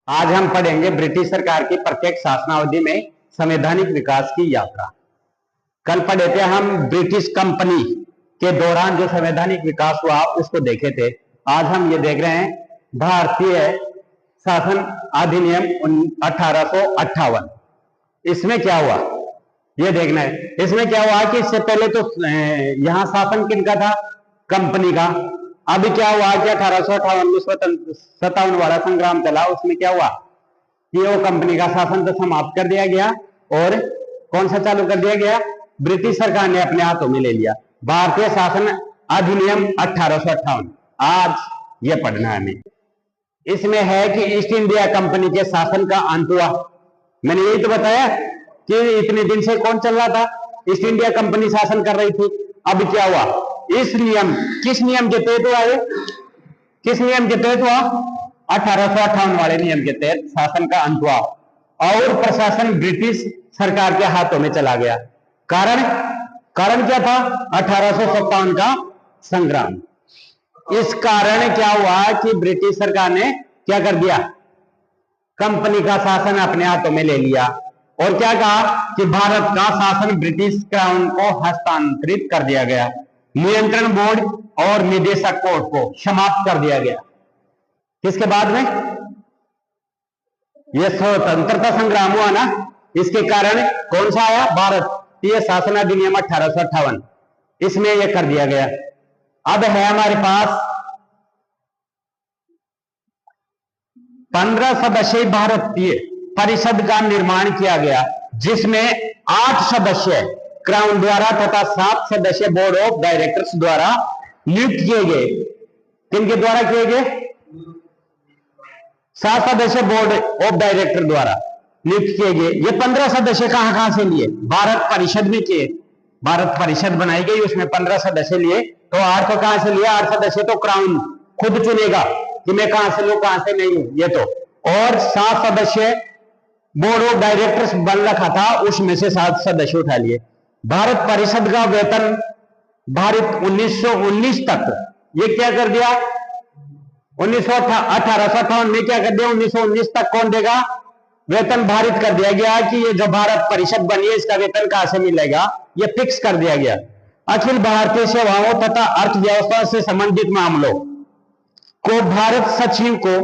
आज हम पढ़ेंगे ब्रिटिश सरकार की प्रत्येक शासनावधि में संवैधानिक विकास की यात्रा। कल पढ़े थे हम ब्रिटिश कंपनी के दौरान जो संवैधानिक विकास हुआ उसको देखे थे। आज हम ये देख रहे हैं भारतीय शासन अधिनियम 1858। इसमें क्या हुआ ये देखना है। इसमें क्या हुआ कि इससे पहले तो यहाँ शासन किनका था? कंपनी का। अभी क्या हुआ कि 1858 में स्वतंत्र वाला संग्राम चला, उसमें क्या हुआ कि वो कंपनी का शासन तो समाप्त कर दिया गया और कौन सा चालू कर दिया गया? ब्रिटिश सरकार ने अपने हाथों में ले लिया भारतीय शासन अधिनियम 1858। आज ये पढ़ना है हमें। इसमें है कि ईस्ट इंडिया कंपनी के शासन का अंत हुआ। मैंने यही तो बताया कि इतने दिन से कौन चल रहा था? ईस्ट इंडिया कंपनी शासन कर रही थी। अब क्या हुआ? इस नियम, किस नियम के तहत हुआ ये? किस नियम के तहत हुआ? 1858 वाले नियम के तहत शासन का अंत हुआ और प्रशासन ब्रिटिश सरकार के हाथों में चला गया। कारण क्या था? 1857 का संग्राम। इस कारण क्या हुआ कि ब्रिटिश सरकार ने क्या कर दिया? कंपनी का शासन अपने हाथों में ले लिया और क्या कहा कि भारत का शासन ब्रिटिश क्राउन को हस्तांतरित कर दिया गया। नियंत्रण बोर्ड और निदेशक कोर्ट को समाप्त कर दिया गया। किसके बाद में? यह स्वतंत्रता संग्राम हुआ ना, इसके कारण कौन सा आया? भारतीय शासन अधिनियम 1858। इसमें यह कर दिया गया। अब है हमारे पास 15 सदस्यीय भारतीय परिषद का निर्माण किया गया, जिसमें 8 सदस्य क्राउन द्वारा तथा 7 सदस्य बोर्ड ऑफ डायरेक्टर्स द्वारा नियुक्त किए गए। किनके द्वारा किए गए? 7 सदस्य बोर्ड ऑफ डायरेक्टर द्वारा नियुक्त किए गए। ये 15 सदस्य कहां से लिए? भारत परिषद में किए। भारत परिषद बनाई गई, उसमें 15 सदस्य लिए। तो 8 तो कहां से लिया? 8 सदस्य तो क्राउन खुद चुनेगा कि मैं कहां से लूं कहां से नहीं हूं ये तो। और 7 सदस्य बोर्ड ऑफ डायरेक्टर्स बन रखा था, उसमें से 7 सदस्य उठा लिए। भारत परिषद का वेतन भारत 1919 तक ये क्या कर दिया? 1858 में क्या कर दिया? 1919 तक कौन देगा? वेतन भारित कर दिया गया कि ये जो भारत परिषद बनी है इसका वेतन कहां से मिलेगा, ये फिक्स कर दिया गया। अखिल भारतीय सेवाओं तथा अर्थव्यवस्था से संबंधित मामलों को भारत सचिव को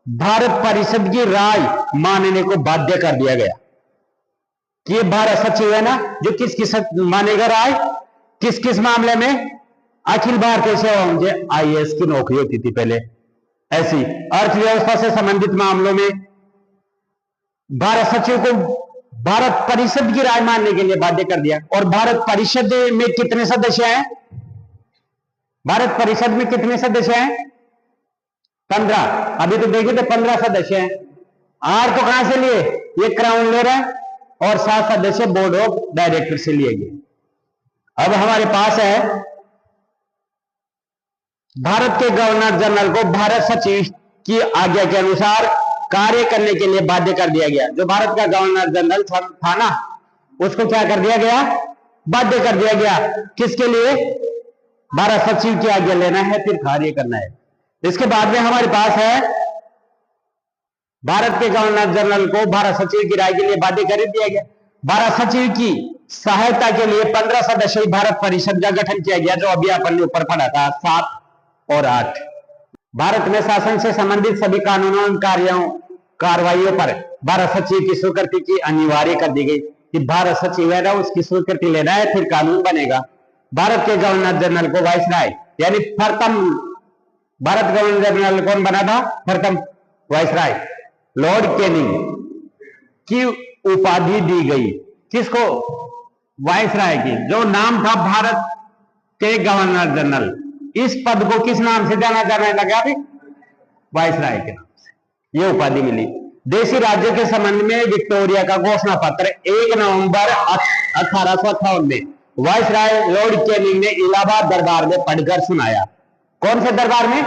भारत परिषद की राय मानने को बाध्य कर दिया गया कि ये भारत सचिव है ना, जो किस मानेगा राय? किस मामले में? अखिल भारतीय सेवाओं के आईएएस की नौकरी होती थी पहले, ऐसी अर्थव्यवस्था से संबंधित मामलों में भारत सचिव को भारत परिषद की राय मानने के लिए बाध्य कर दिया। और भारत परिषद में कितने सदस्य हैं? भारत परिषद में कितने सदस्य हैं? 15। अभी तो देखिए तो 15 सदस्य हैं। 8 तो कहां से लिए? ये क्राउन ले रहा है और 7 सदस्य बोर्ड ऑफ डायरेक्टर से लिए गए। अब हमारे पास है भारत के गवर्नर जनरल को भारत सचिव की आज्ञा के अनुसार कार्य करने के लिए बाध्य कर दिया गया। जो भारत का गवर्नर जनरल था ना, उसको क्या कर दिया गया? बाध्य कर दिया गया। किसके लिए? भारत सचिव की आज्ञा लेना है, फिर कार्य करना है। इसके बाद में हमारे पास है भारत के गवर्नर जनरल को भारत सचिव की राय के लिए बाध्य कर दिया गया। भारत सचिव की सहायता के लिए 15 सदस्यीय भारत परिषद का गठन किया गया, जो अभी अपन ने ऊपर पढ़ा था 7 और 8। भारत में शासन से संबंधित सभी कानूनों और कार्रवाइयों पर भारत सचिव की स्वीकृति की अनिवार्य कर दी गई कि भारत सचिव है ना, उसकी स्वीकृति लेना है, फिर कानून बनेगा। भारत के गवर्नर जनरल को वाइसराय यानी प्रथम, भारत गवर्नर जनरल कौन बना था? प्रथम वाइसराय लॉर्ड कैनिंग की उपाधि दी गई। किसको? वाइसराय की। जो नाम था भारत के गवर्नर जनरल, इस पद को किस नाम से जाना जाने लगा? अभी वाइसराय के नाम से यह उपाधि मिली। देशी राज्यों के संबंध में विक्टोरिया का घोषणा पत्र 1 नवंबर 1858 में वाइसराय लॉर्ड कैनिंग ने इलाहाबाद दरबार में पढ़कर सुनाया। कौन से दरबार में?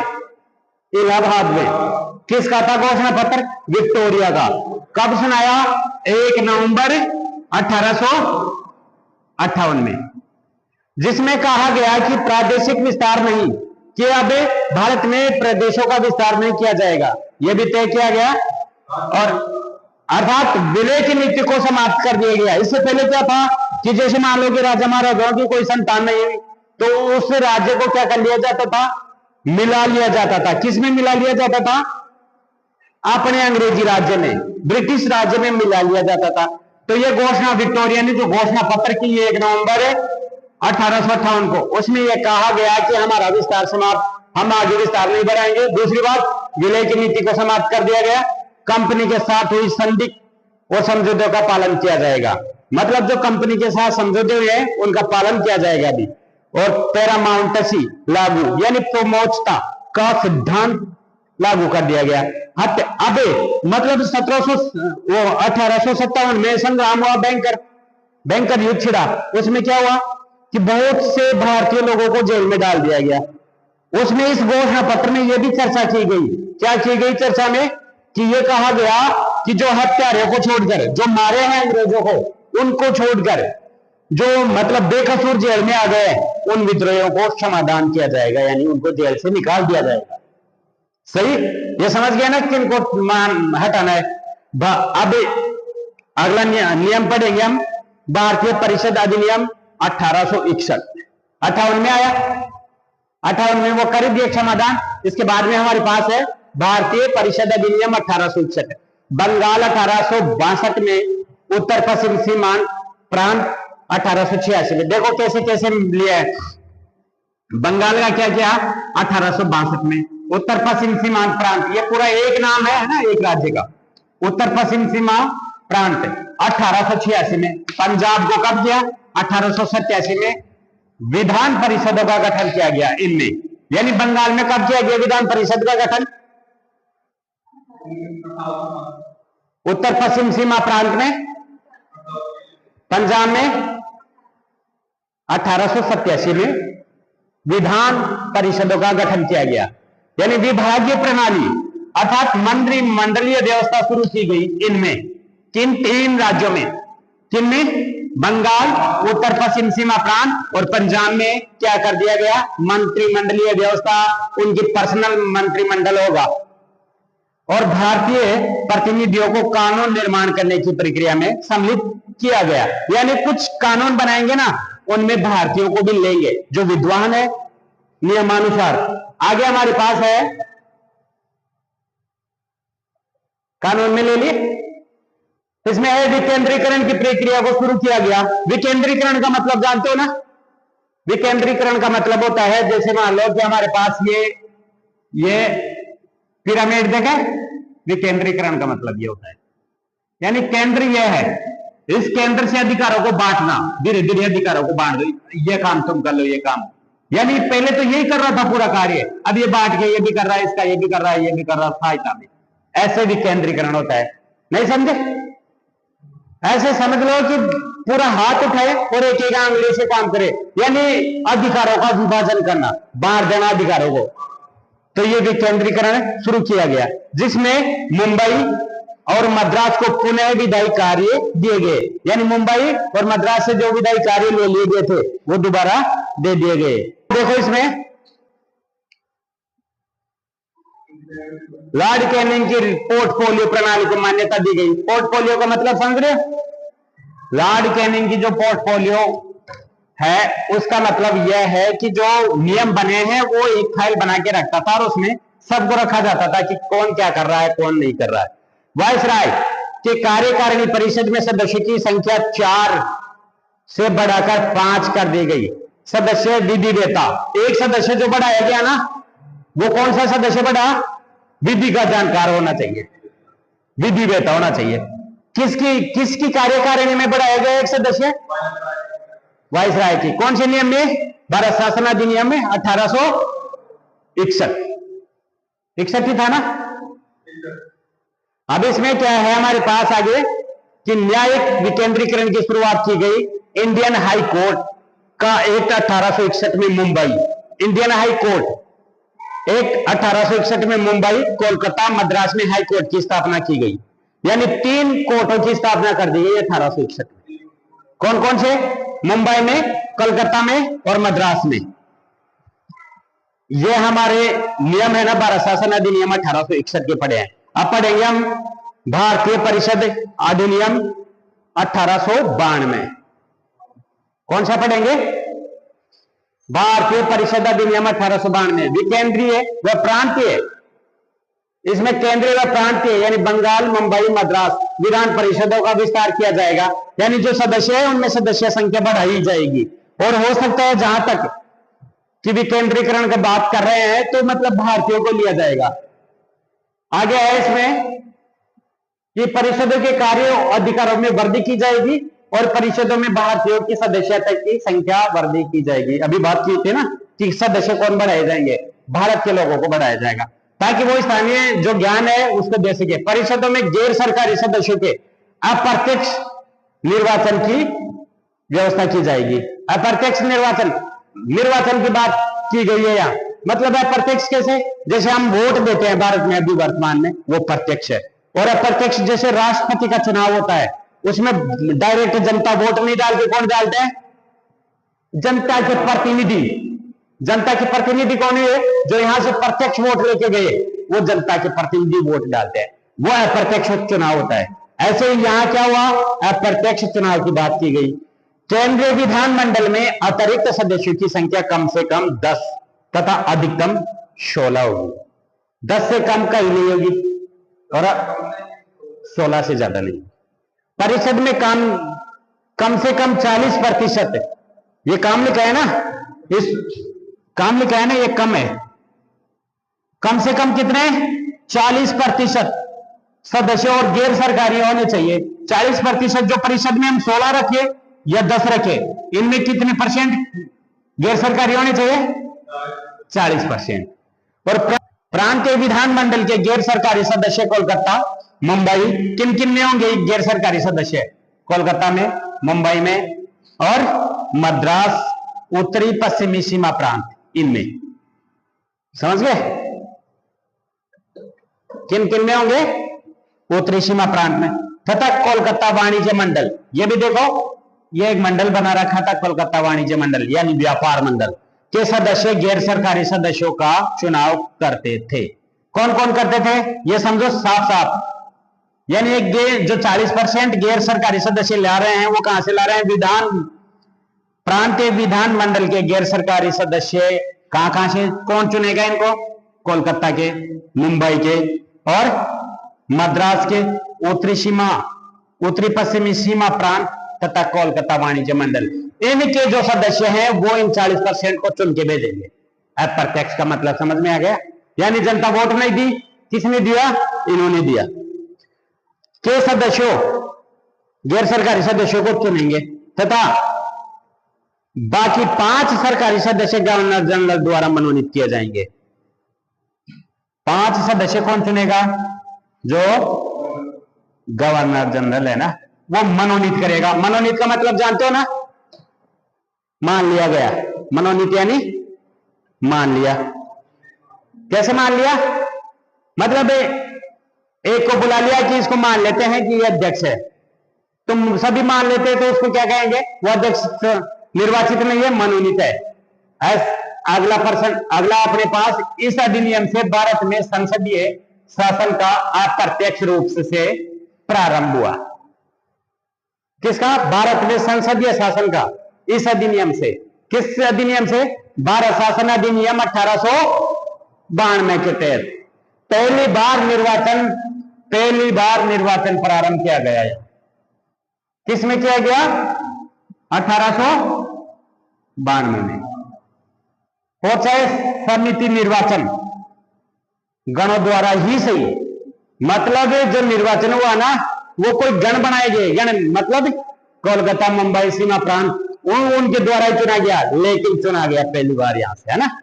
इलाहाबाद में। किसका था घोषणा पत्र? विक्टोरिया का। कब सुनाया? 1 नवंबर 1858 में, जिसमें कहा गया कि प्रादेशिक विस्तार नहीं, कि अब भारत में प्रदेशों का विस्तार नहीं किया जाएगा। यह भी तय किया गया और अर्थात विलय की नीति को समाप्त कर दिया गया। इससे पहले क्या था कि जैसे मान लो कि राजा महाराजाओं की कोई संतान नहीं हुई तो उस राज्य को क्या कर लिया जाता था, मिला लिया जाता था। किसमें मिला लिया जाता था? अपने अंग्रेजी राज्य में, ब्रिटिश राज्य में मिला लिया जाता था। तो यह घोषणा विक्टोरिया ने जो घोषणा पत्र की 1 नवंबर 1858 को, उसमें यह कहा गया कि हमारा विस्तार समाप्त, हम आगे विस्तार नहीं बढ़ाएंगे। दूसरी बात, विलय की नीति को समाप्त कर दिया गया। कंपनी के साथ हुई संधि और समझौतों का पालन किया जाएगा। मतलब जो कंपनी के साथ समझौते हुए हैं उनका पालन किया जाएगा अभी। और पैरामाउंटेसी लागू यानी प्रमोचता का सिद्धांत लागू कर दिया गया। अबे मतलब 1857 में संग्राम हुआ, बैंकर युद्ध छिड़ा। उसमें क्या हुआ कि बहुत से भारतीय लोगों को जेल में डाल दिया गया। उसमें इस घोषणा पत्र में यह भी चर्चा की गई, क्या की गई चर्चा में, कि यह कहा गया कि जो हत्यारों को छोड़कर, जो मारे हैं अंग्रेजों को, उनको छोड़कर जो मतलब बेकसूर जेल में आ गए, उन विद्रोहियों को समाधान किया जाएगा, यानी उनको जेल से निकाल दिया जाएगा। सही, ये समझ गया ना किनको हटाना है। अब अगला नियम पढ़ेंगे हम, भारतीय परिषद अधिनियम 1861। 58 में आया, 58 में वो कर दिया समाधान। इसके बाद में हमारे पास है भारतीय परिषद अधिनियम 1861। बंगाल 1862 में, उत्तर पश्चिम सीमांत प्रांत 1886 में। देखो कैसे कैसे लिया है। बंगाल का क्या किया 1862 में, उत्तर पश्चिम सीमांत प्रांत, ये पूरा एक नाम है ना एक राज्य का, उत्तर पश्चिम सीमा प्रांत 1886 में। पंजाब को कब किया 1887 में। विधान परिषदों का गठन किया गया इनमें, यानी बंगाल में कब किया गया विधान परिषद का गठन? उत्तर पश्चिम सीमा प्रांत में, पंजाब में 1887 में विधान परिषदों का गठन किया गया। यानी विभागीय प्रणाली अर्थात मंत्रिमंडलीय व्यवस्था शुरू की गई इनमें, किन 3 राज्यों में, किनमें? बंगाल, उत्तर पश्चिम सीमा प्रांत और पंजाब में क्या कर दिया गया मंत्रिमंडलीय व्यवस्था, उनकी पर्सनल मंत्रिमंडल होगा। और भारतीय प्रतिनिधियों को कानून निर्माण करने की प्रक्रिया में सम्मिलित किया गया। यानी कुछ कानून बनाएंगे ना, उनमें भारतीयों को भी लेंगे जो विद्वान है नियमानुसार। आगे हमारे पास है कानून में ले लिए, इसमें है विकेंद्रीकरण की प्रक्रिया को शुरू किया गया। विकेंद्रीकरण का मतलब जानते हो ना? विकेंद्रीकरण का मतलब होता है, जैसे मान लो कि हमारे पास ये पिरामिड देखें, विकेंद्रीकरण का मतलब ये होता है, यानी केंद्र ये है, इस केंद्र से अधिकारों को बांटना, धीरे धीरे अधिकारों को बांट दो, ये काम तुम कर लो, ये काम। यानी पहले तो यही कर रहा था पूरा कार्य, अब ये बांट के ये भी कर रहा है, इसका ये भी कर रहा है, ये भी कर रहा था, ऐसे विकेंद्रीकरण होता है। नहीं समझे? ऐसे समझ लो कि पूरा हाथ उठाए और एक एक आंगली से काम करे, यानी अधिकारों का विभाजन करना, बांट देना अधिकारों को। तो ये विकेंद्रीकरण शुरू किया गया, जिसमें मुंबई और मद्रास को पुनः विधायी कार्य दिए गए। यानी मुंबई और मद्रास से जो विधायी कार्य ले लिए गए थे वो दोबारा दे दिए गए। देखो इसमें लॉर्ड कैनिंग की पोर्टफोलियो प्रणाली को मान्यता दी गई। पोर्टफोलियो का मतलब समझ रहे हो? लॉर्ड कैनिंग की जो पोर्टफोलियो है उसका मतलब यह है कि जो नियम बने हैं वो एक फाइल बना के रखता था और उसमें सबको रखा जाता था कि कौन क्या कर रहा है, कौन नहीं कर रहा है। वायसराय के कार्यकारिणी परिषद में सदस्य की संख्या 4 से बढ़ाकर 5 कर दी गई। सदस्य विधिवेता, एक सदस्य जो बढ़ाया गया ना, वो कौन सा सदस्य बढ़ा? विधि का जानकार होना चाहिए, विधिवेता होना चाहिए। किसकी कार्यकारिणी में बढ़ाया गया एक सदस्य? वायसराय की। कौन से नियम में? भारत शासन अधिनियम में 1861 ही था ना। अब इसमें क्या है हमारे पास आगे कि न्यायिक विकेंद्रीकरण की शुरुआत की गई। इंडियन हाई कोर्ट का एक्ट 1861 में Mumbai, Indian high court act 1861 में मुंबई, कोलकाता, मद्रास में हाई कोर्ट की स्थापना की गई। यानी 3 कोर्टों की स्थापना कर दी गई 1861 में। कौन कौन से? मुंबई में, कोलकाता में और मद्रास में। ये हमारे नियम है ना, भारत शासन अधिनियम 1861 के पढ़े हैं। अब पढ़ेंगे हम भारतीय परिषद अधिनियम 1892। कौन सा पढ़ेंगे? भारतीय परिषद अधिनियम 1892। विकेंद्रीय व प्रांतीय, इसमें केंद्रीय व प्रांतीय यानी बंगाल, मुंबई, मद्रास विधान परिषदों का विस्तार किया जाएगा। यानी जो सदस्य है उनमें सदस्य संख्या बढ़ाई जाएगी। और हो सकता है जहां तक कि विकेंद्रीकरण की बात कर रहे हैं तो मतलब भारतीयों को लिया जाएगा। आगे है इसमें कि परिषदों के कार्यों अधिकारों में वृद्धि की जाएगी और परिषदों में भारतीयों की सदस्यता की संख्या वृद्धि की जाएगी। अभी बात की थी ना कि सदस्य कौन बढ़ाए जाएंगे? भारत के लोगों को बढ़ाया जाएगा ताकि वो स्थानीय जो ज्ञान है उसको दे सके। परिषदों में गैर सरकारी सदस्यों के अप्रत्यक्ष निर्वाचन की व्यवस्था की जाएगी। अप्रत्यक्ष निर्वाचन की बात की गई है यहाँ। मतलब अप्रत्यक्ष कैसे? जैसे हम वोट देते हैं भारत में अभी वर्तमान में, वो प्रत्यक्ष है। और अप्रत्यक्ष जैसे राष्ट्रपति का चुनाव होता है उसमें डायरेक्ट जनता वोट नहीं डाल के कौन डालते हैं? जनता के प्रतिनिधि। जनता के प्रतिनिधि कौन है? जो यहां से प्रत्यक्ष वोट लेके गए वो जनता के प्रतिनिधि वोट डालते हैं, वो अप्रत्यक्ष चुनाव होता है। ऐसे ही यहां क्या हुआ? अप्रत्यक्ष चुनाव की बात की गई। केंद्रीय विधानमंडल में अतिरिक्त सदस्यों की संख्या कम से कम 10 तथा अधिकतम 16 होगी। 10 से कम कहीं नहीं होगी और 16 से ज्यादा नहीं। परिषद में कम से कम 40%, ये काम लिखा है ना, इस काम लिखा है ना, ये कम है। कम से कम कितने? 40% सदस्य और गैर सरकारी होने चाहिए। 40% जो परिषद में हम 16 रखे या 10 रखे, इनमें कितने परसेंट गैर सरकारी होने चाहिए? 40%। और प्रांतीय विधानमंडल के गैर सरकारी सदस्य कोलकाता, मुंबई, किन किन में होंगे गैर सरकारी सदस्य? कोलकाता में, मुंबई में और मद्रास, उत्तरी पश्चिमी सीमा प्रांत, इनमें। समझ गए? किन किन में होंगे? उत्तरी सीमा प्रांत में। तथा कोलकाता वाणिज्य मंडल, ये भी देखो, ये एक मंडल बना रखा था कोलकाता वाणिज्य मंडल यानी व्यापार मंडल के सदस्य गैर सरकारी सदस्यों का चुनाव करते थे। कौन कौन करते थे? ये समझो साफ साफ। यानी एक जो 40% गैर सरकारी सदस्य ला रहे हैं वो कहां से ला रहे हैं? प्रांतीय विधान मंडल के गैर सरकारी सदस्य कहां से, कौन चुनेगा इनको? कोलकाता के, मुंबई के और मद्रास के, उत्तरी पश्चिमी सीमा प्रांत तथा कोलकाता वाणिज्य मंडल। इनके जो सदस्य हैं वो इन 40% को चुन के भेजेंगे। अप्रत्यक्ष का मतलब समझ में आ गया? यानी जनता वोट नहीं दी, किसने दिया? इन्होंने दिया। के सदस्यों, गैर सरकारी सदस्यों को चुनेंगे तथा बाकी 5 सरकारी सदस्य गवर्नर जनरल द्वारा मनोनीत किए जाएंगे। 5 सदस्य कौन चुनेगा? जो गवर्नर जनरल है ना, वो मनोनीत करेगा। मनोनीत का मतलब जानते हो ना? मान लिया गया। मनोनीत यानी मान लिया। कैसे मान लिया? मतलब एक को बुला लिया कि इसको मान लेते हैं कि ये अध्यक्ष है, तुम सभी मान लेते हैं तो उसको क्या कहेंगे? वो अध्यक्ष निर्वाचित नहीं है, मनोनीत है। अगला अपने पास इस अधिनियम से भारत में संसदीय शासन का अप्रत्यक्ष रूप से प्रारंभ हुआ। किसका? भारत में संसदीय शासन का इस अधिनियम से। किस अधिनियम से? भारत शासन अधिनियम 1892 के तहत पहली बार निर्वाचन प्रारंभ किया गया है। किसमें किया गया? 1892 में। हो चाहे समिति निर्वाचन, गणों द्वारा ही सही, मतलब जो निर्वाचन हुआ ना वो कोई गण बनाए गए। गण मतलब कोलकाता, मुंबई, सीमा प्रांत उनके द्वारा ही चुना गया, लेकिन चुना गया पहली बार यहां से, है ना।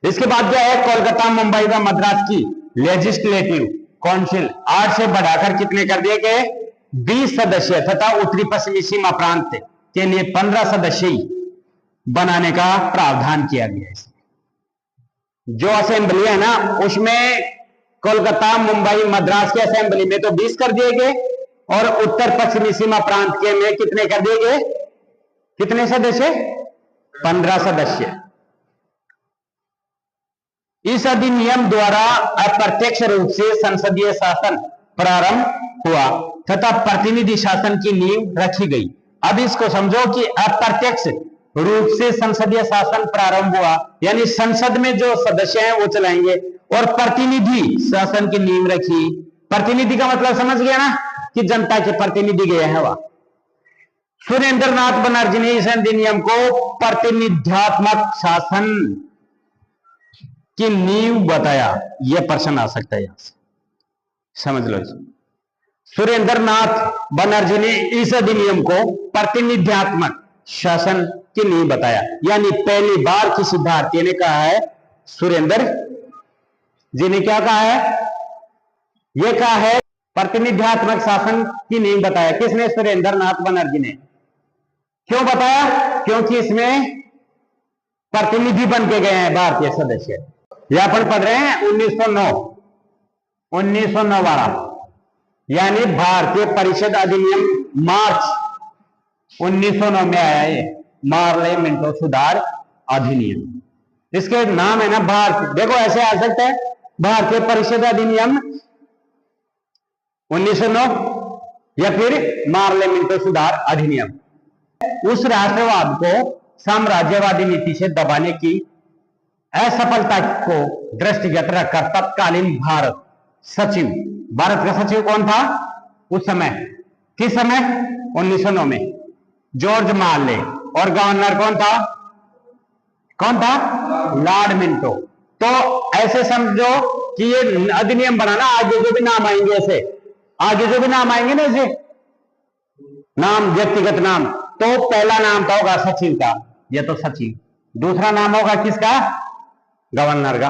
इसके बाद क्या है? कोलकाता, मुंबई व मद्रास की लेजिस्लेटिव काउंसिल 8 से बढ़ाकर कितने कर दिए गए? 20 सदस्य तथा उत्तरी पश्चिमी सीमा प्रांत के लिए 15 सदस्य बनाने का प्रावधान किया गया है। जो असेंबली है ना उसमें कोलकाता, मुंबई, मद्रास की असेंबली में तो 20 कर दिए गए और उत्तर पश्चिमी सीमा प्रांत के में कितने कर दिए गए? कितने सदस्य? 15 सदस्य। इस अधिनियम द्वारा अप्रत्यक्ष रूप से संसदीय शासन प्रारंभ हुआ तथा प्रतिनिधि शासन की नींव रखी गई। अब इसको समझो कि अप्रत्यक्ष रूप से संसदीय शासन प्रारंभ हुआ, यानी संसद में जो सदस्य हैं वो चलाएंगे, और प्रतिनिधि शासन की नींव रखी। प्रतिनिधि का मतलब समझ गया ना, कि जनता के प्रतिनिधि गए हैं वहां। सुरेंद्र नाथ बनर्जी ने इस अधिनियम को प्रतिनिध्यात्मक शासन की नींव बताया। यह प्रश्न आ सकता है, यहां से समझ लो। सुरेंद्र नाथ बनर्जी ने इस अधिनियम को प्रतिनिध्यात्मक शासन की नींव बताया, यानी पहली बार किसी भारतीय ने कहा है, सुरेंद्र जी ने क्या कहा है, यह कहा है प्रतिनिध्यात्मक शासन की नींव बताया। किसने? सुरेंद्र नाथ बनर्जी ने। क्यों बताया? क्योंकि इसमें प्रतिनिधि बन के गए हैं भारतीय सदस्य। यह अपन पढ़ रहे हैं 1909 वाला, यानी भारतीय परिषद अधिनियम मार्च 1909 में आया है, मार्ले मिंटो सुधार अधिनियम। इसके नाम है ना भारत, देखो ऐसे आ सकता है, भारतीय परिषद अधिनियम 1909 या फिर मार्ले मिंटो सुधार अधिनियम। उस राष्ट्रवाद को साम्राज्यवादी नीति से दबाने की असफलता को दृष्टिगत रखकर तत्कालीन भारत का सचिव कौन था उस समय? किस समय? 1909 में जॉर्ज मार्ले। और गवर्नर कौन था? Lord Minto. तो ऐसे समझो कि ये अधिनियम बनाना, आगे जो भी नाम आएंगे ऐसे, आगे जो भी नाम आएंगे ना ऐसे नाम, व्यक्तिगत नाम, तो पहला नाम तो होगा सचिव का, ये तो सचिव। दूसरा नाम होगा किसका? गवर्नर का।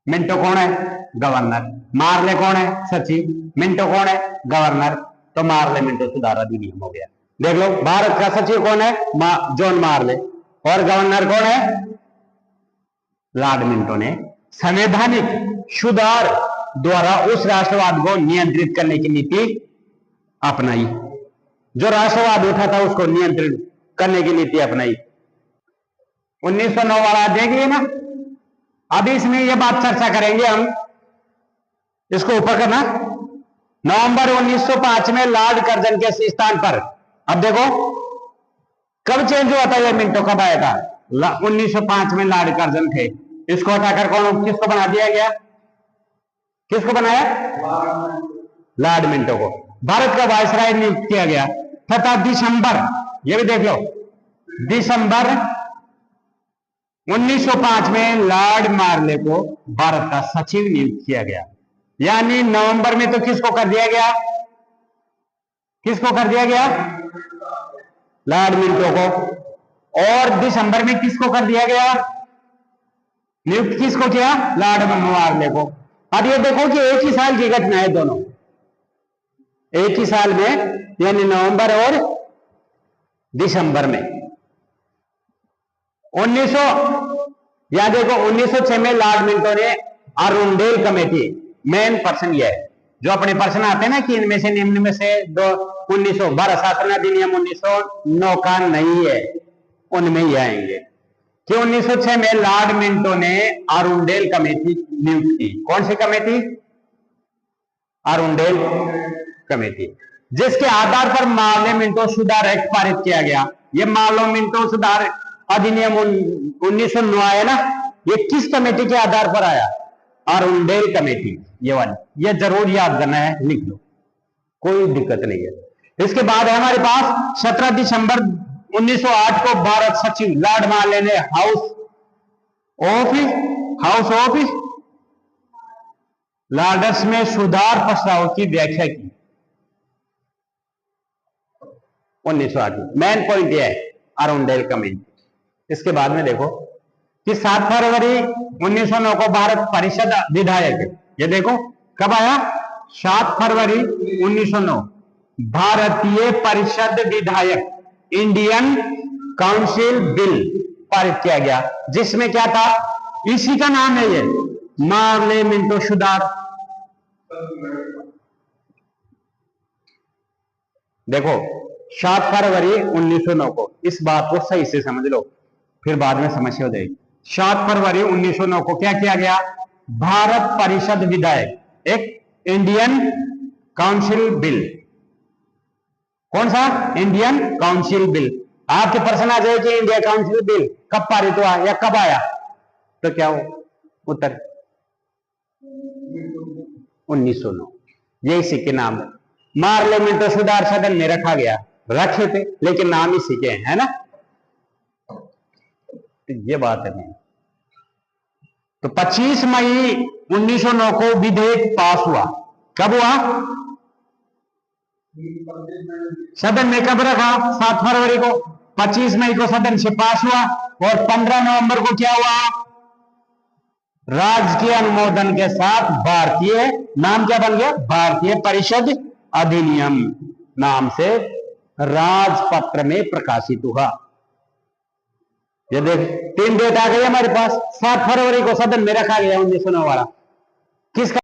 मिंटो कौन है? गवर्नर। मार्ले कौन है? सचिव। मिंटो कौन है? गवर्नर। तो मार्ले मिंटो सुधार अधिनियम हो गया। देख लो, भारत का सचिव कौन है? जॉन मार्ले। और गवर्नर कौन है? लॉर्ड मिंटो ने संवैधानिक सुधार द्वारा उस राष्ट्रवाद को नियंत्रित करने की नीति अपनाई। जो राष्ट्रवाद उठा था उसको नियंत्रित करने की नीति अपनाई। 1909 वाला देंगे ना, अभी इसमें यह बात चर्चा करेंगे हम, इसको ऊपर करना। नवंबर 1905 में लॉर्ड कर्जन के स्थान पर, अब देखो कब चेंज हुआ था, यह मिंटो कब आया था? 1905 में लॉर्ड कर्जन थे। इसको हटाकर किसको बना दिया गया? किसको बनाया? लॉर्ड मिंटो को भारत का वायसराय नियुक्त किया गया तथा दिसंबर, ये भी देख लो, दिसंबर 1905 में लॉर्ड मार्ले को भारत का सचिव नियुक्त किया गया। यानी नवंबर में तो किसको कर दिया गया? किसको कर दिया गया? लॉर्ड मिंटो को। और दिसंबर में किसको कर दिया गया नियुक्त? किसको किया? लॉर्ड मार्ले को। अब ये देखो कि एक ही साल की घटना है, दोनों एक ही साल में, यानी नवंबर और दिसंबर में। 1906 में लॉर्ड मिंटो ने अरुंडेल कमेटी, मेन पर्सन ये है, जो अपने पर्सन आते हैं ना कि इनमें से निम्न में से दो, 1900 भारत शासन अधिनियम 1909 का नहीं है, उनमें ही आएंगे कि 1906 में लॉर्ड मिंटो ने अरुंडेल कमेटी नियुक्त की। कौन सी कमेटी? अरुंडेल कमेटी, जिसके आधार पर मार्ले मिंटो सुधार एक्ट पारित किया गया। ये मार्ले मिंटो सुधार अधिनियम 1909 आया ना, ये किस कमेटी के आधार पर आया? अरुंडेल कमेटी, ये वाली, ये जरूर याद करना है, लिख लो, कोई दिक्कत नहीं है। इसके बाद है हमारे पास 17 दिसंबर 1908 को भारत सचिव लॉर्ड मार्ले ने हाउस ऑफ लॉर्ड्स में सुधार प्रस्ताव की व्याख्या की। 1908 मेन पॉइंट यह है अरुंडेल कमेटी। इसके बाद में देखो कि 7 फरवरी 1909 को भारत परिषद विधायक, ये देखो कब आया? 7 फरवरी 1909 भारतीय परिषद विधायक इंडियन काउंसिल बिल पारित किया गया, जिसमें क्या था? इसी का नाम है ये, मार्ले मिंटो सुधार। देखो 7 फरवरी 1909 को, इस बात को सही से समझ लो, फिर बाद में समस्या हो जाएगी। 7 फरवरी 1909 को क्या किया गया? भारत परिषद विधायक एक इंडियन काउंसिल बिल। कौन सा? Indian council bill. आपके प्रश्न आ जाए कि इंडिया काउंसिल बिल कब पारित हुआ या कब आया, तो क्या हो उत्तर? 1909। ये इसी के नाम है। पार्लियामेंट तो सुधार सदन में रखा गया, रखे थे लेकिन नाम इसी के है ना। तो ये बात है नहीं। तो 25 मई 1909 को विधेयक पास हुआ। कब हुआ? सदन में कब रखा? 7 फरवरी को। 25 मई को सदन से पास हुआ और 15 नवंबर को क्या हुआ? राजकीय अनुमोदन के साथ भारतीय, नाम क्या बन गया? भारतीय परिषद अधिनियम नाम से राजपत्र में प्रकाशित हुआ। ये देख 3 डेट आ गई हमारे पास। 7 फरवरी को सदन में रखा गया 1909 वाला। किसका?